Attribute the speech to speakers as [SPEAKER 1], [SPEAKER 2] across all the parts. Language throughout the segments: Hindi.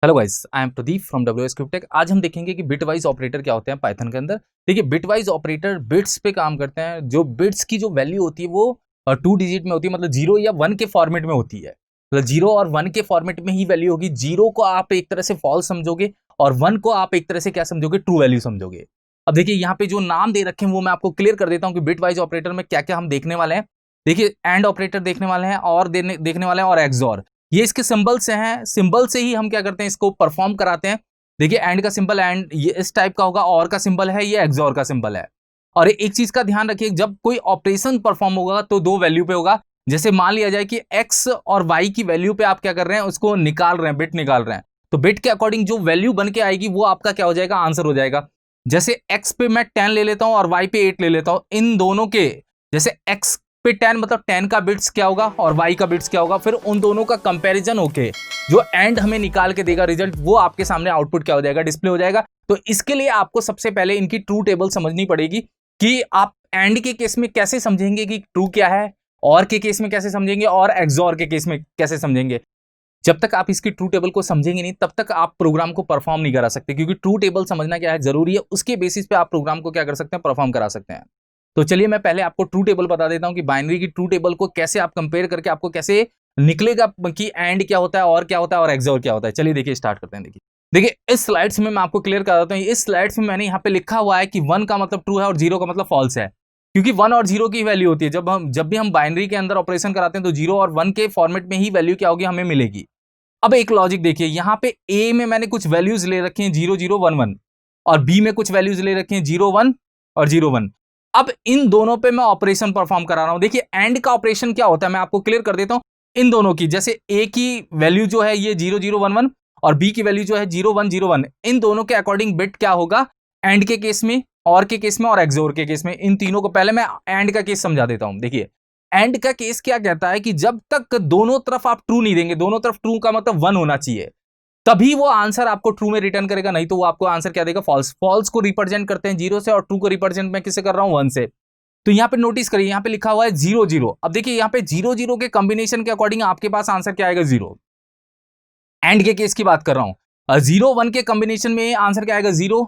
[SPEAKER 1] Hello guys, I am Pradeep from WSCryptech। आज हम देखेंगे कि बिटवाइज ऑपरेटर क्या होते हैं पाइथन के अंदर। देखिए, बिटवाइज ऑपरेटर बिट्स पे काम करते हैं। जो बिट्स की जो वैल्यू होती है वो 2 डिजिट में होती है, मतलब 0 या 1 के फॉर्मेट में होती है। मतलब 0 और 1 के फॉर्मेट में ही वैल्यू होगी। 0 को आप एक तरह से फॉल्स समझोगे और 1 को आप एक तरह से क्या समझोगे, ट्रू वैल्यू समझोगे। अब देखिए, यहाँ पे जो नाम दे रखे हैं वो मैं आपको क्लियर कर देता हूँ कि बिटवाइज ऑपरेटर में क्या क्या हम देखने वाले हैं। देखिए, एंड ऑपरेटर देखने वाले हैं और देखने वाले हैं और एक्सऑर। ये इसके सिंबल से हैं, सिंबल से ही हम क्या करते हैं, इसको परफॉर्म कराते हैं। देखिए, एंड का सिंबल एंड ये इस टाइप का होगा, और का सिंबल है ये एक्सऑर का सिंबल है। और एक चीज का ध्यान रखिए, जब कोई ऑपरेशन परफॉर्म होगा तो दो वैल्यू पे होगा। जैसे मान लिया जाए कि एक्स और वाई की वैल्यू पे आप क्या कर रहे हैं, उसको निकाल रहे हैं, बिट निकाल रहे हैं। तो बिट के अकॉर्डिंग जो वैल्यू बन के आएगी वो आपका क्या हो जाएगा, आंसर हो जाएगा। जैसे एक्स पे मैं 10 ले लेता हूं और वाई पे 8 ले लेता हूं, इन दोनों के जैसे एक्स पे 10 मतलब 10 का बिट्स क्या होगा और y का बिट्स क्या होगा, फिर उन दोनों का कंपैरिजन होके जो एंड हमें निकाल के देगा रिजल्ट, वो आपके सामने आउटपुट क्या हो जाएगा, डिस्प्ले हो जाएगा। तो इसके लिए आपको सबसे पहले इनकी ट्रू टेबल समझनी पड़ेगी कि आप एंड के केस में कैसे समझेंगे कि ट्रू क्या है, और के केस में कैसे समझेंगे, और एक्सऑर के केस में कैसे समझेंगे। जब तक आप इसकी ट्रू टेबल को समझेंगे नहीं, तब तक आप प्रोग्राम को परफॉर्म नहीं करा सकते, क्योंकि ट्रू टेबल समझना क्या है, जरूरी है। उसके बेसिस पे आप प्रोग्राम को क्या कर सकते हैं, परफॉर्म करा सकते हैं। तो चलिए मैं पहले आपको ट्रू टेबल बता देता हूं कि बाइनरी की ट्रू टेबल को कैसे आप कंपेयर करके आपको कैसे निकलेगा कि एंड क्या होता है और क्या होता है और एक्सऑर क्या होता है। चलिए देखिए, स्टार्ट करते हैं। देखिए इस स्लाइड्स में मैं आपको क्लियर कर देता हूं। इस स्लाइड्स में मैंने यहाँ पे लिखा हुआ है कि 1 का मतलब ट्रू है और 0 का मतलब फॉल्स है, क्योंकि 1 और 0 की वैल्यू होती है। जब भी हम बाइनरी के अंदर ऑपरेशन कराते हैं तो 0 और 1 के फॉर्मेट में ही वैल्यू क्या होगी, हमें मिलेगी। अब एक लॉजिक देखिए, यहाँ पे ए में मैंने कुछ वैल्यूज ले रखी हैं 0 0 1 1, और बी में कुछ वैल्यूज ले रखी हैं 0 1 और 0 1। अब इन दोनों पे मैं ऑपरेशन परफॉर्म करा रहा हूं। देखिए, एंड का ऑपरेशन क्या होता है मैं आपको क्लियर कर देता हूं। इन दोनों की, जैसे ए की वैल्यू जो है ये 0 0 1 1 और बी की वैल्यू जो है 0 1 0 1, इन दोनों के अकॉर्डिंग बिट क्या होगा एंड के केस में, और के केस में और एक्सोर के केस में। इन तीनों को पहले मैं एंड का केस समझा देता हूं। देखिए, एंड का केस क्या कहता है कि जब तक दोनों तरफ आप ट्रू नहीं देंगे, दोनों तरफ ट्रू का मतलब 1 होना चाहिए, तभी वो आंसर आपको ट्रू में रिटर्न करेगा, नहीं तो वो आपको आंसर क्या देगा, फॉल्स। फॉल्स को रिप्रेजेंट करते हैं 0 से और ट्रू को रिप्रेजेंट मैं किससे कर रहा हूं, 1 से। तो यहाँ पे नोटिस करिए, यहाँ पे लिखा हुआ है 0 0। अब देखिए, यहाँ पे 0 0 के कॉम्बिनेशन के अकॉर्डिंग आपके पास आंसर क्या आएगा, 0। एंड के केस की बात कर रहा हूं। 0 1 के कॉम्बिनेशन में आंसर क्या आएगा, 0।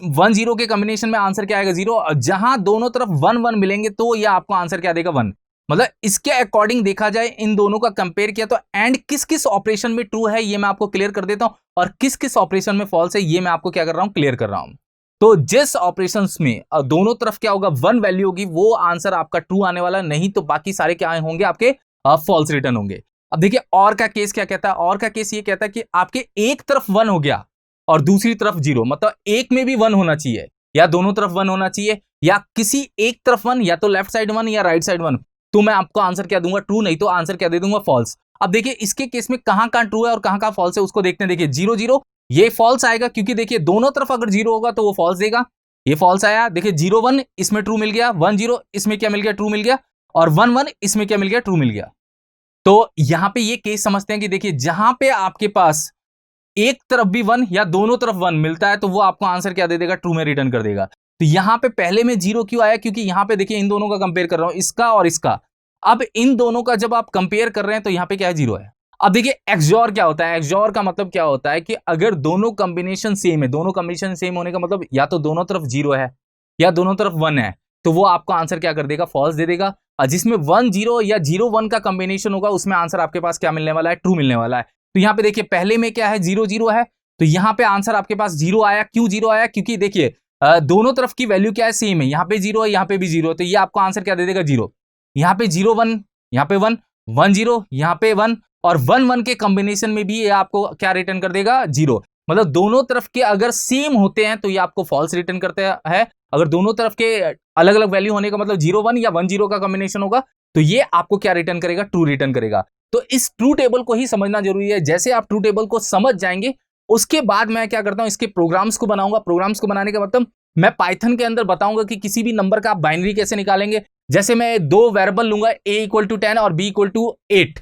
[SPEAKER 1] 1 0 के कॉम्बिनेशन में आंसर क्या आएगा, 0। जहां दोनों तरफ 1 1 मिलेंगे तो यह आपको आंसर क्या देगा, 1। मतलब इसके अकॉर्डिंग देखा जाए, इन दोनों का कंपेयर किया तो एंड किस किस ऑपरेशन में ट्रू है ये मैं आपको क्लियर कर देता हूं, और किस किस ऑपरेशन में फॉल्स है ये मैं आपको क्या कर रहा हूं, क्लियर कर रहा हूं। तो जिस ऑपरेशंस में दोनों तरफ क्या होगा, 1 वैल्यू होगी, वो आंसर आपका ट्रू आने वाला, नहीं तो बाकी सारे क्या होंगे, आपके फॉल्स रिटर्न होंगे। अब देखिए, और का केस क्या कहता है, और का केस ये कहता है कि आपके एक तरफ 1 हो गया और दूसरी तरफ 0, मतलब एक में भी 1 होना चाहिए, या दोनों तरफ 1 होना चाहिए, या किसी एक तरफ 1, या तो लेफ्ट साइड 1 या राइट साइड 1, तो मैं आपको आंसर क्या दूंगा, ट्रू, नहीं तो आंसर क्या दे दूंगा, फॉल्स। अब देखिए, इसके केस में कहां कहां ट्रू है और कहां कहां फॉल्स है उसको देखते हैं। देखिए 0 0 ये फॉल्स आएगा, क्योंकि देखिए दोनों तरफ अगर 0 होगा तो वो फॉल्स देगा, ये फॉल्स आया। देखिए 0 1 इसमें ट्रू मिल गया, 1 0 इसमें क्या मिल गया, ट्रू मिल गया, और 1 1 इसमें क्या मिल गया, ट्रू मिल गया। तो यहां पे ये केस समझते हैं कि देखिए, जहां पे आपके पास एक तरफ भी 1 या दोनों तरफ 1 मिलता है तो वो आपको आंसर क्या दे देगा, ट्रू में रिटर्न कर देगा। तो यहां पे पहले में 0 क्यों आया, क्योंकि यहां पे देखिए इन दोनों का कंपेयर कर रहा हूं, इसका और इसका। अब इन दोनों का जब आप कंपेयर कर रहे हैं तो यहां पे क्या है, 0 है। अब देखिए, एक्सऑर क्या होता है, एक्सऑर का मतलब क्या होता है कि अगर दोनों कॉम्बिनेशन सेम है, दोनों कॉम्बिनेशन सेम होने का मतलब या तो दोनों तरफ 0 है या दोनों तरफ 1 है, तो वो आपको आंसर क्या कर देगा, फॉल्स दे देगा। और जिसमें 1 0 या 0 1 का कॉम्बिनेशन होगा उसमें आंसर आपके पास क्या मिलने वाला है, ट्रू मिलने वाला है। तो यहाँ पे देखिए, पहले में क्या है, 0 0 है, तो यहाँ पे आंसर आपके पास 0 आया। क्यों 0 आया, क्योंकि देखिए दोनों तरफ की वैल्यू क्या है, सेम है, यहाँ पे 0 है, यहाँ पे भी 0 है, तो ये आपको आंसर क्या दे देगा, 0। यहाँ पे 0 1, यहाँ पे 1 1 0, यहाँ पे 1, और 1 1 के कॉम्बिनेशन में भी ये आपको क्या रिटर्न कर देगा, 0। मतलब दोनों तरफ के अगर सेम होते हैं तो ये आपको फॉल्स रिटर्न करता है। अगर दोनों तरफ के अलग अलग वैल्यू होने का मतलब 0 1 या 1 0 का कॉम्बिनेशन होगा तो ये आपको क्या रिटर्न करेगा, ट्रू रिटर्न करेगा। तो इस ट्रू टेबल को ही समझना जरूरी है। जैसे आप ट्रू टेबल को समझ जाएंगे, उसके बाद मैं क्या करता हूं, इसके प्रोग्राम्स को बनाऊंगा। प्रोग्राम्स को बनाने का मतलब मैं पाइथन के अंदर बताऊंगा कि किसी भी नंबर का आप बाइनरी कैसे निकालेंगे। जैसे मैं दो वेरिएबल लूंगा, a = 10 और b = 8।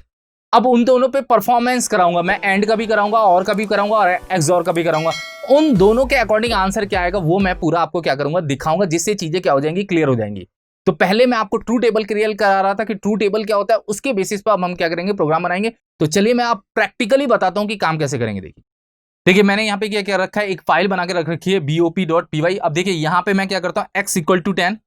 [SPEAKER 1] अब उन दोनों पे परफॉर्मेंस कराऊंगा, मैं एंड का भी कराऊंगा, और का भी कराऊंगा, और एक्सऑर का भी कराऊंगा। उन दोनों के अकॉर्डिंग आंसर क्या आएगा वो मैं पूरा आपको क्या करूंगा, दिखाऊंगा, जिससे चीजें क्या हो जाएंगी, क्लियर हो जाएंगी। तो पहले मैं आपको ट्रू टेबल क्लियर करा रहा था कि ट्रू टेबल क्या होता है, उसके बेसिस पर अब हम क्या करेंगे, प्रोग्राम बनाएंगे। तो चलिए मैं आप प्रैक्टिकली बताता हूं कि काम कैसे करेंगे। देखिए देखिए मैंने यहाँ पे क्या क्या रखा है, एक फाइल बना के रख रखी है bop.py। अब देखिए यहाँ पे मैं क्या करता हूँ, x इक्वल टू 10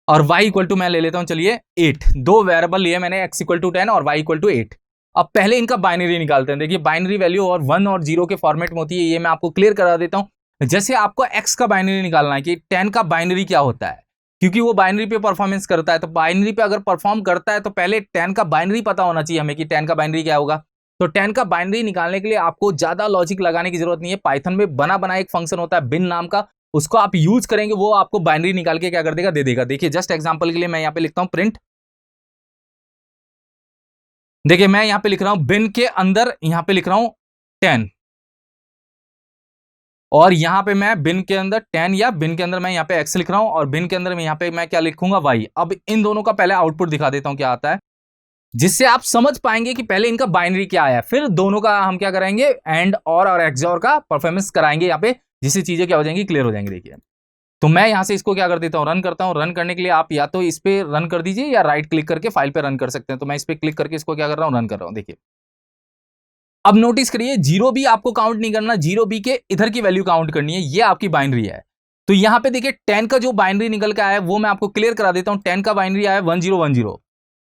[SPEAKER 1] और y इक्वल टू मैं ले लेता हूँ चलिए 8। दो वेरिएबल लिए मैंने, x इक्वल टू 10 और y इक्वल टू 8। अब पहले इनका बाइनरी निकालते हैं। देखिए बाइनरी वैल्यू और 1 और 0 के फॉर्मेट में होती है, ये मैं आपको क्लियर करा देता हूँ। जैसे आपको x का बाइनरी निकालना है कि 10 का बाइनरी क्या होता है, क्योंकि वो बाइनरी पे परफॉर्मेंस करता है, तो बाइनरी पे अगर परफॉर्म करता है तो पहले 10 का बाइनरी पता होना चाहिए हमें कि 10 का बाइनरी क्या होगा। तो 10 का बाइनरी निकालने के लिए आपको ज्यादा लॉजिक लगाने की जरूरत नहीं है। पाइथन में बना बना एक फंक्शन होता है बिन नाम का, उसको आप यूज करेंगे, वो आपको बाइनरी निकाल के क्या कर देगा, दे देगा। देखिए जस्ट एग्जांपल के लिए मैं यहाँ पे लिखता हूँ प्रिंट। देखिए मैं यहाँ पे लिख रहा हूँ बिन के अंदर, यहाँ पे लिख रहा हूँ 10, और यहाँ पे मैं बिन के अंदर 10 या बिन के अंदर मैं यहाँ पे x लिख रहा हूँ, और बिन के अंदर मैं यहाँ पे मैं क्या लिखूंगा y। अब इन दोनों का पहले आउटपुट दिखा देता हूँ क्या आता है, जिससे आप समझ पाएंगे कि पहले इनका बाइनरी क्या आया, फिर दोनों का हम क्या कराएंगे, एंड और एक्सओर का परफॉर्मेंस कराएंगे यहाँ पे, जिससे चीजें क्या हो जाएंगी, क्लियर हो जाएंगी। देखिए तो मैं यहाँ से इसको क्या कर देता हूँ, रन करता हूँ। रन करने के लिए आप या तो इस पे रन कर दीजिए या राइट क्लिक करके फाइल पे रन कर सकते हैं। तो मैं इस पे क्लिक करके इसको क्या कर रहा हूँ, रन कर रहा हूँ। देखिए अब नोटिस करिए, जीरो भी आपको काउंट नहीं करना, जीरो बी के इधर की वैल्यू काउंट करनी है, ये आपकी बाइनरी है। तो यहाँ पे देखिए 10 का जो बाइनरी निकल के आया है वो मैं आपको क्लियर करा देता हूँ। 10 का बाइनरी आया है 1010।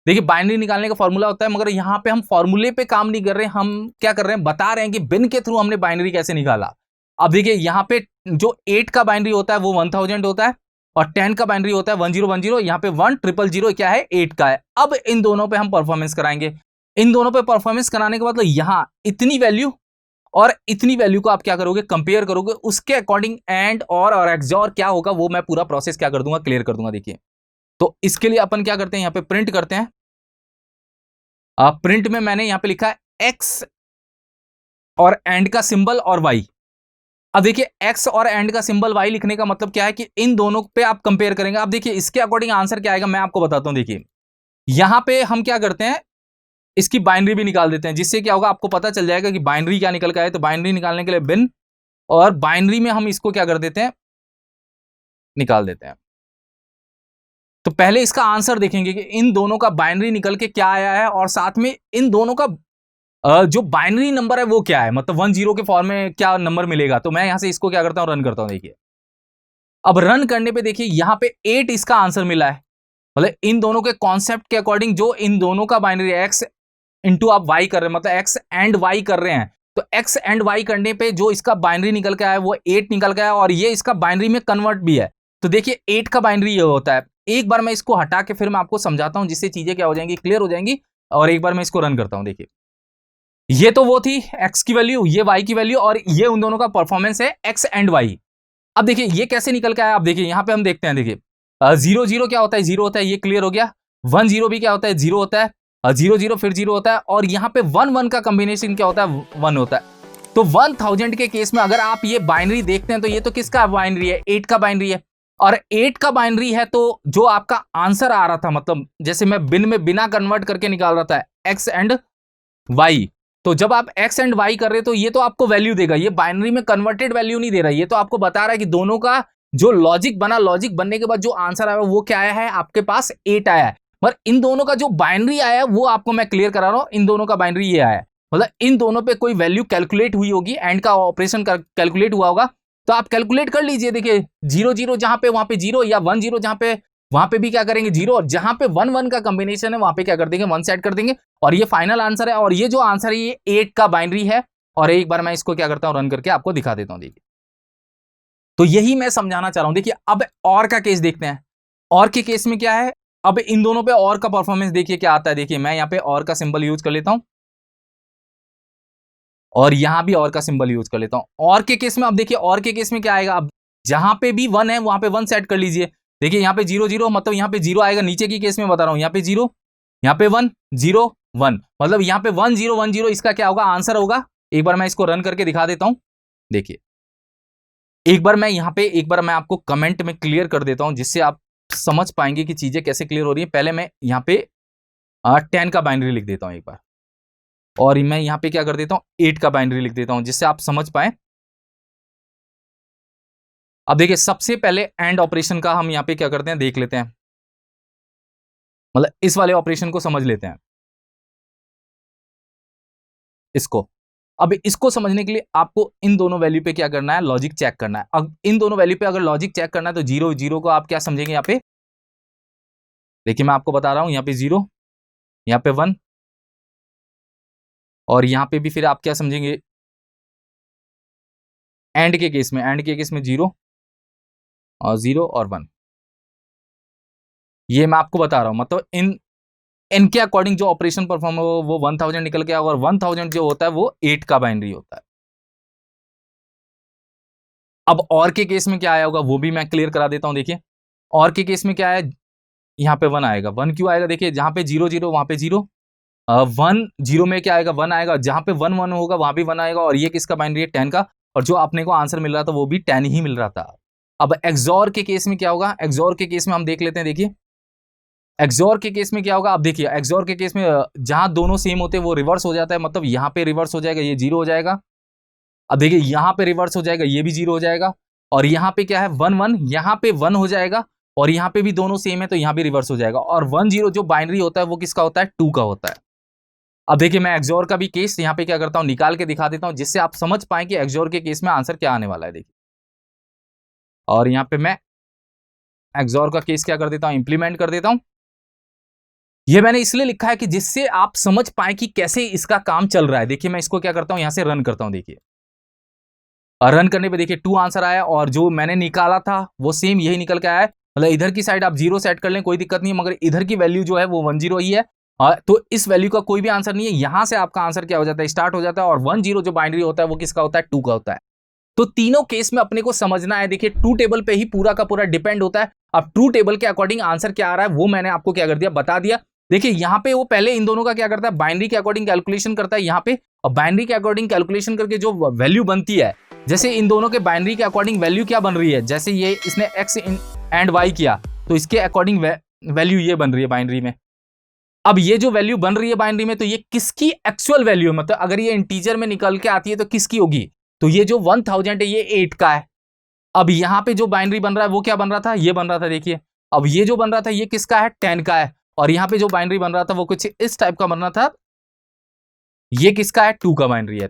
[SPEAKER 1] देखिए बाइनरी निकालने का फॉर्मूला होता है, मगर यहाँ पे हम फॉर्मूले पे काम नहीं कर रहे हैं, हम क्या कर रहे हैं, बता रहे हैं कि बिन के थ्रू हमने बाइनरी कैसे निकाला। अब देखिए यहाँ पे जो 8 का बाइनरी होता है वो 1000 होता है, और 10 का बाइनरी होता है 1010। यहाँ पे 1000 क्या है, 8 का है। अब इन दोनों पे हम परफॉर्मेंस कराएंगे। इन दोनों पे परफॉर्मेंस कराने के बाद यहाँ इतनी वैल्यू और इतनी वैल्यू को आप क्या करोगे, कंपेयर करोगे, उसके अकॉर्डिंग एंड और एक्सओर क्या होगा वो मैं पूरा प्रोसेस क्या कर दूंगा, क्लियर कर दूंगा। देखिए तो इसके लिए अपन क्या करते हैं, यहाँ पे प्रिंट करते हैं। प्रिंट में मैंने यहाँ पे लिखा है एक्स और एंड का सिंबल और वाई। अब देखिए एक्स और एंड का सिंबल वाई लिखने का मतलब क्या है कि इन दोनों पे आप कंपेयर करेंगे। अब देखिए इसके अकॉर्डिंग आंसर क्या आएगा मैं आपको बताता हूं। देखिए यहां पे हम क्या करते हैं, इसकी बाइनरी भी निकाल देते हैं, जिससे क्या होगा आपको पता चल जाएगा कि बाइनरी क्या निकल के आए। तो बाइनरी निकालने के लिए बिन, और बाइनरी में हम इसको क्या कर देते हैं, निकाल देते हैं। तो पहले इसका आंसर देखेंगे कि इन दोनों का बाइनरी निकल के क्या आया है, और साथ में इन दोनों का जो बाइनरी नंबर है वो क्या है, मतलब 10 के फॉर्म में क्या नंबर मिलेगा। तो मैं यहां से इसको क्या करता हूं, रन करता हूं। देखिए अब रन करने पे देखिए यहां पे 8 इसका आंसर मिला है। मतलब इन दोनों के कॉन्सेप्ट के अकॉर्डिंग जो इन दोनों का बाइनरी एक्स इंटू आप वाई कर रहे हैं, मतलब एक्स एंड वाई कर रहे हैं, तो एक्स एंड वाई करने पे जो इसका बाइनरी निकल के आया है वो 8 निकल के आया, और ये इसका बाइनरी में कन्वर्ट भी है। तो देखिए 8 का बाइनरी ये होता है। एक बार मैं इसको हटा के फिर मैं आपको समझाता हूं, जिससे चीजें क्या हो जाएंगी, क्लियर हो जाएंगी। और एक बार मैं इसको रन करता हूं। देखिए ये तो वो थी एक्स की वैल्यू, ये वाई की वैल्यू, और ये उन दोनों का परफॉर्मेंस है एक्स एंड वाई। अब देखिए ये कैसे निकल के आया, अब देखिए यहां पे हम देखते हैं। देखिए 0 0 क्या होता है, 0 होता है, ये क्लियर हो गया। 1 0 भी क्या होता है, 0 होता है, 0 0 फिर 0 होता है, और यहाँ पे 1 1 का कॉम्बिनेशन क्या होता है, 1 होता है। तो 1000 के केस में अगर आप ये बाइनरी देखते हैं तो ये तो किसका बाइनरी है, 8 का बाइनरी है, और 8 का बाइनरी है। तो जो आपका आंसर आ रहा था, मतलब जैसे मैं बिन में बिना कन्वर्ट करके निकाल रहा था एक्स एंड वाई, तो जब आप एक्स एंड वाई कर रहे हो तो ये तो आपको वैल्यू देगा, ये बाइनरी में कन्वर्टेड वैल्यू नहीं दे रहा है। ये तो आपको बता रहा है कि दोनों का जो लॉजिक बना, लॉजिक बनने के बाद जो आंसर आया वो क्या आया है, आपके पास 8 आया है। पर इन दोनों का जो बाइनरी आया है वो आपको मैं क्लियर करा रहा हूं, इन दोनों का बाइनरी ये आया है। मतलब इन दोनों पे कोई वैल्यू कैलकुलेट हुई होगी, एंड का ऑपरेशन कैलकुलेट हुआ होगा, तो आप कैलकुलेट कर लीजिए। देखिए 0 0 जहां पे वहां पे 0, या 1 0 जहां पे वहां पे भी क्या करेंगे 0, और जहां पे 1 1 का कॉम्बिनेशन है वहां पे क्या कर देंगे, 1 सेट कर देंगे, और ये फाइनल आंसर है। और ये जो आंसर है ये 8 का बाइनरी है। और एक बार मैं इसको क्या करता हूं, रन करके आपको दिखा देता हूं। देखिए तो यही मैं समझाना चाह रहा हूं। देखिए अब और का केस देखते हैं। और के केस में क्या है, अब इन दोनों पे और का परफॉर्मेंस देखिए क्या आता है। देखिए मैं यहाँ पे और का सिंबल यूज कर लेता हूं, और यहां भी और का सिंबल यूज कर लेता हूं। और के केस में अब देखिए, और के केस में क्या आएगा, अब जहां पे भी 1 है वहां पे 1 सेट कर लीजिए। देखिए यहाँ पे 0 0, मतलब यहाँ पे 0 आएगा। नीचे की केस में बता रहा हूं, यहाँ पे 0, यहाँ पे 1 0 1, मतलब यहाँ पे 1 0 1 0 इसका क्या होगा, आंसर होगा। एक बार मैं इसको रन करके दिखा देता हूं। देखिए एक बार मैं यहाँ पे, एक बार मैं आपको कमेंट में क्लियर कर देता हूं, जिससे आप समझ पाएंगे कि चीजें कैसे क्लियर हो रही है। पहले मैं यहाँ पे 10 का बाइनरी लिख देता हूं एक बार, और मैं यहाँ पे क्या कर देता हूं, 8 का बाइनरी लिख देता हूं, जिससे आप समझ पाए। अब देखिए सबसे पहले एंड ऑपरेशन का हम यहाँ पे क्या करते हैं, देख लेते हैं। मतलब इस वाले ऑपरेशन को समझ लेते हैं, इसको अब इसको समझने के लिए आपको इन दोनों वैल्यू पे क्या करना है, लॉजिक चेक करना है। अब इन दोनों वैल्यू पे अगर लॉजिक चेक करना है तो 0 0 को आप क्या समझेंगे यहाँ पे, देखिए मैं आपको बता रहा हूं, यहाँ पे 0, यहाँ पे 1, और यहाँ पे भी फिर आप क्या समझेंगे, एंड के केस में, एंड के केस में 0 और 0 और 1, ये मैं आपको बता रहा हूं। मतलब इनके अकॉर्डिंग जो ऑपरेशन परफॉर्म हो वो 1000 निकल के, और 1000 जो होता है वो 8 का बाइनरी होता है। अब और के केस में क्या आया होगा वो भी मैं क्लियर करा देता हूं। देखिए और के केस में क्या है, यहाँ पे 1 आएगा। 1 क्यों आएगा, देखिए जहां पे 0 0 वहां पे 0, 1 0 में क्या आएगा, 1 आएगा, जहां पे 1 1 होगा वहां भी 1 आएगा, और ये किसका बाइनरी है, 10 का, और जो अपने को आंसर मिल रहा था वो भी 10 ही मिल रहा था। अब एक्सॉर के केस में क्या होगा, एक्सॉर के केस में हम देख लेते हैं। देखिए एक्सॉर के केस में क्या होगा, अब देखिए एक्सॉर के केस में जहां दोनों सेम होते हैं वो रिवर्स हो जाता है, मतलब यहाँ पे रिवर्स हो जाएगा, ये 0 हो जाएगा। अब देखिए यहाँ पे रिवर्स हो जाएगा, ये भी 0 हो जाएगा, और यहाँ पे क्या है 1 1, यहाँ पे 1 हो जाएगा, और यहाँ पे भी दोनों सेम है तो यहाँ भी रिवर्स हो जाएगा। और 1 0 जो बाइनरी होता है वो किसका होता है, 2 का होता है। अब देखिए मैं एक्सॉर का भी केस यहाँ पे क्या करता हूँ, निकाल के दिखा देता हूँ, जिससे आप समझ पाए कि एक्सॉर के केस में आंसर क्या आने वाला है। देखिए और यहाँ पे मैं एक्सॉर का केस क्या कर देता हूँ, इंप्लीमेंट कर देता हूँ। ये मैंने इसलिए लिखा है कि जिससे आप समझ पाए कि कैसे इसका काम चल रहा है। देखिए मैं इसको क्या करता हूँ, यहां से रन करता हूं। देखिए रन करने पे देखिए 2 आंसर आया, और जो मैंने निकाला था वो सेम यही निकल के आया है। मतलब इधर की साइड आप 0 सेट कर लें कोई दिक्कत नहीं है, मगर इधर की वैल्यू जो है वो 1 0 ही है। तो इस वैल्यू का कोई भी आंसर नहीं है, यहां से आपका आंसर क्या हो जाता है, स्टार्ट हो जाता है। और 1 0 जो बाइनरी होता है वो किसका होता है, 2 का होता है। तो तीनों केस में अपने को समझना है। देखिए ट्रू टेबल पे ही पूरा का पूरा डिपेंड होता है। अब ट्रू टेबल के अकॉर्डिंग आंसर क्या आ रहा है वो मैंने आपको क्या कर दिया, बता दिया। देखिए यहाँ पे वो पहले इन दोनों का क्या करता है, बाइनरी के अकॉर्डिंग कैलकुलेशन करता है यहाँ पे, और बाइनरी के अकॉर्डिंग कैलकुलेशन करके जो वैल्यू बनती है, जैसे इन दोनों के बाइनरी के अकॉर्डिंग वैल्यू क्या बन रही है, जैसे ये इसने एक्स एंड वाई किया तो इसके अकॉर्डिंग वैल्यू ये बन रही है बाइनरी में। अब ये जो वैल्यू बन रही है बाइनरी में तो ये किसकी एक्चुअल वैल्यू है, मतलब अगर ये इंटीजर में निकल के आती है तो किसकी होगी, तो ये जो 1000 है ये 8 का है। अब यहां पे जो बाइनरी बन रहा है वो क्या बन रहा था, ये बन रहा था। देखिए अब ये जो बन रहा था ये किसका है, 10 का है, और यहां पे जो बाइनरी बन रहा था वो कुछ इस टाइप का बन रहा था, ये किसका है, 2 का बाइनरी है।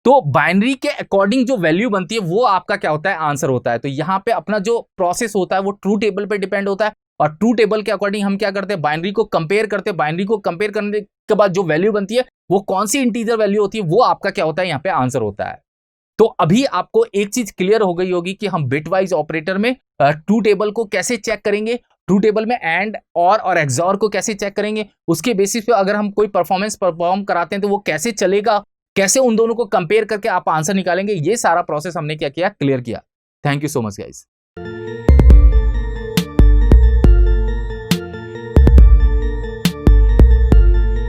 [SPEAKER 1] तो बाइनरी के अकॉर्डिंग जो वैल्यू बनती है वो आपका क्या होता है, आंसर होता है। तो यहां पे अपना जो प्रोसेस होता है वो ट्रू टेबल पे डिपेंड होता है, और ट्रू टेबल के अकॉर्डिंग हम क्या करते हैं, बाइनरी को कंपेयर करते हैं। बाइनरी को कंपेयर करने के बाद जो वैल्यू बनती है वो कौन सी इंटीजर वैल्यू होती है वो आपका क्या होता है, यहाँ पे आंसर होता है। तो अभी आपको एक चीज क्लियर हो गई होगी कि हम बिटवाइज ऑपरेटर में ट्रू टेबल को कैसे चेक करेंगे, ट्रू टेबल में एंड और एक्सॉर को कैसे चेक करेंगे, उसके बेसिस पे अगर हम कोई परफॉर्मेंस परफॉर्म कराते हैं तो वो कैसे चलेगा, कैसे उन दोनों को कंपेयर करके आप आंसर निकालेंगे, ये सारा प्रोसेस हमने क्या किया, क्लियर किया। Thank you so much guys.